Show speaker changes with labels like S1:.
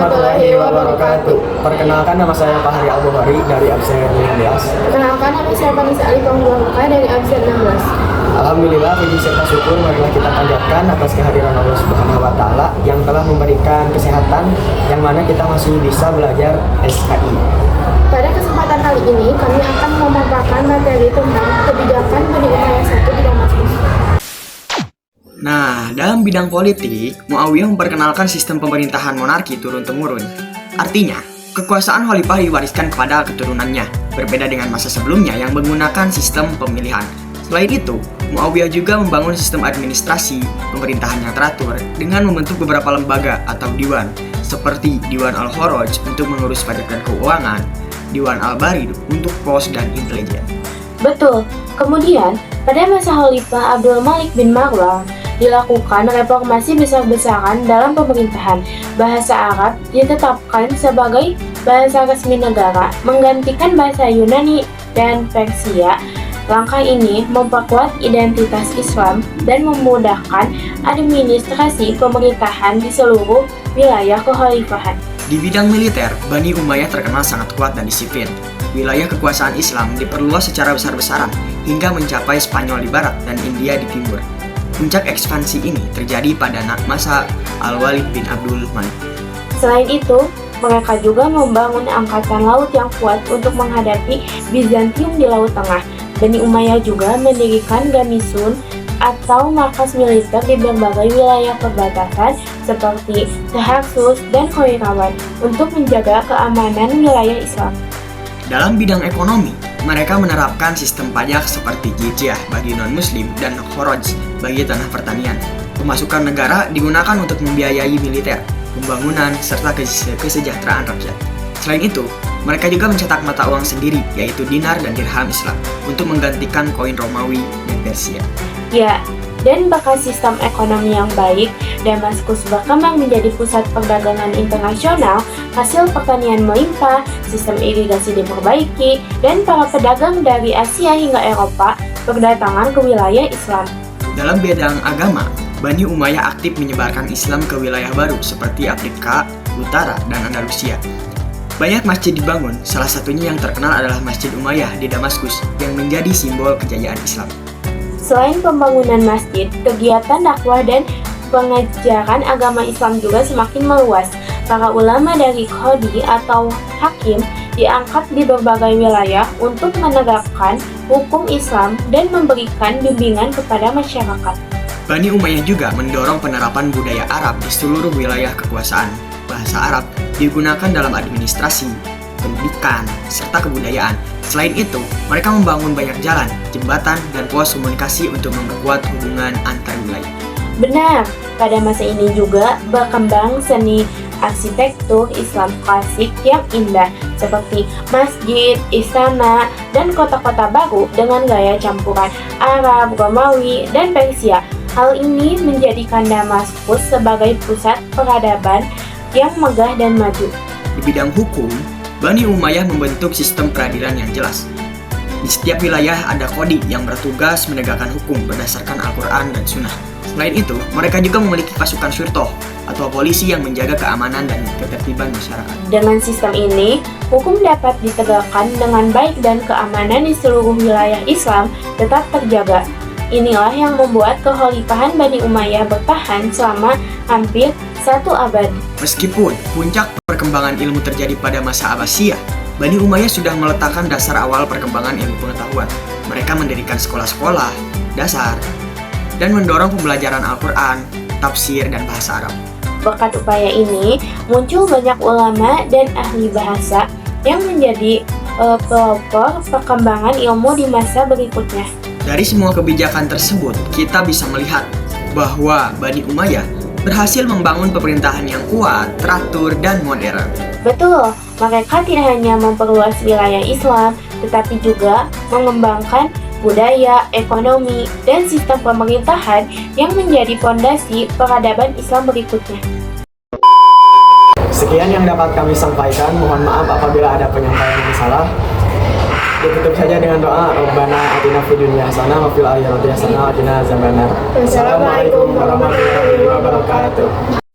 S1: warahmatullahi wabarakatuh.
S2: Perkenalkan, nama saya Fahri Al-Bukhari dari absen 15.
S1: Perkenalkan, nama saya Vanessa Ali Pangbuka dari absen 16.
S2: Alhamdulillah, puji serta syukur marilah kita panjatkan atas kehadiran Allah Subhanahu wa Ta'ala yang telah memberikan kesehatan yang mana kita masih bisa belajar SKI.
S1: Pada kesempatan kali ini, kami akan memaparkan materi tentang kebijakan Bani Umayyah I di Damaskus.
S3: Nah, dalam bidang politik, Muawiyah memperkenalkan sistem pemerintahan monarki turun-temurun. Artinya, kekuasaan khalifah diwariskan kepada keturunannya, berbeda dengan masa sebelumnya yang menggunakan sistem pemilihan. Selain itu, Muawiyah juga membangun sistem administrasi pemerintahan yang teratur dengan membentuk beberapa lembaga atau diwan, seperti Diwan Al-Kharaj untuk mengurus pajak dan keuangan, Diwan Al-Barid untuk pos dan intelijen.
S4: Betul. Kemudian, pada masa Khalifah Abdul Malik bin Marwan, dilakukan reformasi besar-besaran dalam pemerintahan. Bahasa Arab ditetapkan sebagai bahasa resmi negara, menggantikan bahasa Yunani dan Persia. Langkah ini memperkuat identitas Islam dan memudahkan administrasi pemerintahan di seluruh wilayah kekhalifahan.
S3: Di bidang militer, Bani Umayyah terkenal sangat kuat dan disiplin. Wilayah kekuasaan Islam diperluas secara besar-besaran hingga mencapai Spanyol di barat dan India di timur. Puncak ekspansi ini terjadi pada masa Al-Walid bin Abdul Malik.
S4: Selain itu, mereka juga membangun angkatan laut yang kuat untuk menghadapi Bizantium di Laut Tengah. Bani Umayyah juga mendirikan garnison atau markas militer di berbagai wilayah perbatasan seperti Damaskus dan Khorasan untuk menjaga keamanan wilayah Islam.
S3: Dalam bidang ekonomi, mereka menerapkan sistem pajak seperti jizyah bagi non-muslim dan kharaj bagi tanah pertanian. Pemasukan negara digunakan untuk membiayai militer, pembangunan, serta kesejahteraan rakyat. Selain itu, mereka juga mencetak mata uang sendiri, yaitu dinar dan dirham Islam, untuk menggantikan koin Romawi dan Persia.
S4: Ya, dan berkat sistem ekonomi yang baik, Damaskus berkembang menjadi pusat perdagangan internasional, hasil pertanian melimpah, sistem irigasi diperbaiki, dan para pedagang dari Asia hingga Eropa berdatangan ke wilayah Islam.
S3: Dalam bidang agama, Bani Umayyah aktif menyebarkan Islam ke wilayah baru seperti Afrika Utara dan Andalusia. Banyak masjid dibangun, salah satunya yang terkenal adalah Masjid Umayyah di Damaskus yang menjadi simbol kejayaan Islam.
S4: Selain pembangunan masjid, kegiatan dakwah dan pengajaran agama Islam juga semakin meluas. Para ulama dari qadhi atau hakim diangkat di berbagai wilayah untuk menegakkan hukum Islam dan memberikan bimbingan kepada masyarakat.
S3: Bani Umayyah juga mendorong penerapan budaya Arab di seluruh wilayah kekuasaan. Bahasa Arab digunakan dalam administrasi, pendidikan, serta kebudayaan. Selain itu, mereka membangun banyak jalan, jembatan, dan pos komunikasi untuk memperkuat hubungan antar wilayah.
S4: Benar, pada masa ini juga berkembang seni arsitektur Islam klasik yang indah, seperti masjid, istana, dan kota-kota baru dengan gaya campuran Arab, Romawi, dan Persia. Hal ini menjadikan Damaskus sebagai pusat peradaban yang megah dan maju.
S3: Di bidang hukum, Bani Umayyah membentuk sistem peradilan yang jelas. Di setiap wilayah ada qadhi yang bertugas menegakkan hukum berdasarkan Al-Quran dan Sunnah. Selain itu, mereka juga memiliki pasukan syurtoh atau polisi yang menjaga keamanan dan ketertiban masyarakat.
S4: Dengan sistem ini, hukum dapat ditegakkan dengan baik dan keamanan di seluruh wilayah Islam tetap terjaga. Inilah yang membuat kekhalifahan Bani Umayyah bertahan selama hampir 1 abad.
S3: Meskipun puncak perkembangan ilmu terjadi pada masa Abbasiyah, Bani Umayyah sudah meletakkan dasar awal perkembangan ilmu pengetahuan. Mereka mendirikan sekolah-sekolah dasar dan mendorong pembelajaran Al-Quran, tafsir, dan bahasa Arab.
S4: Berkat upaya ini, muncul banyak ulama dan ahli bahasa yang menjadi pelopor perkembangan ilmu di masa berikutnya.
S3: Dari semua kebijakan tersebut, kita bisa melihat bahwa Bani Umayyah berhasil membangun pemerintahan yang kuat, teratur, dan modern.
S4: Betul, mereka tidak hanya memperluas wilayah Islam, tetapi juga mengembangkan budaya, ekonomi, dan sistem pemerintahan yang menjadi fondasi peradaban Islam berikutnya.
S2: Sekian yang dapat kami sampaikan. Mohon maaf apabila ada penyampaian yang salah. Ditutup saja dengan doa, Rabbana atina fid dunya hasanah wa fil akhirati hasanah wa qina azabannar.
S1: Wassalamualaikum warahmatullahi wabarakatuh.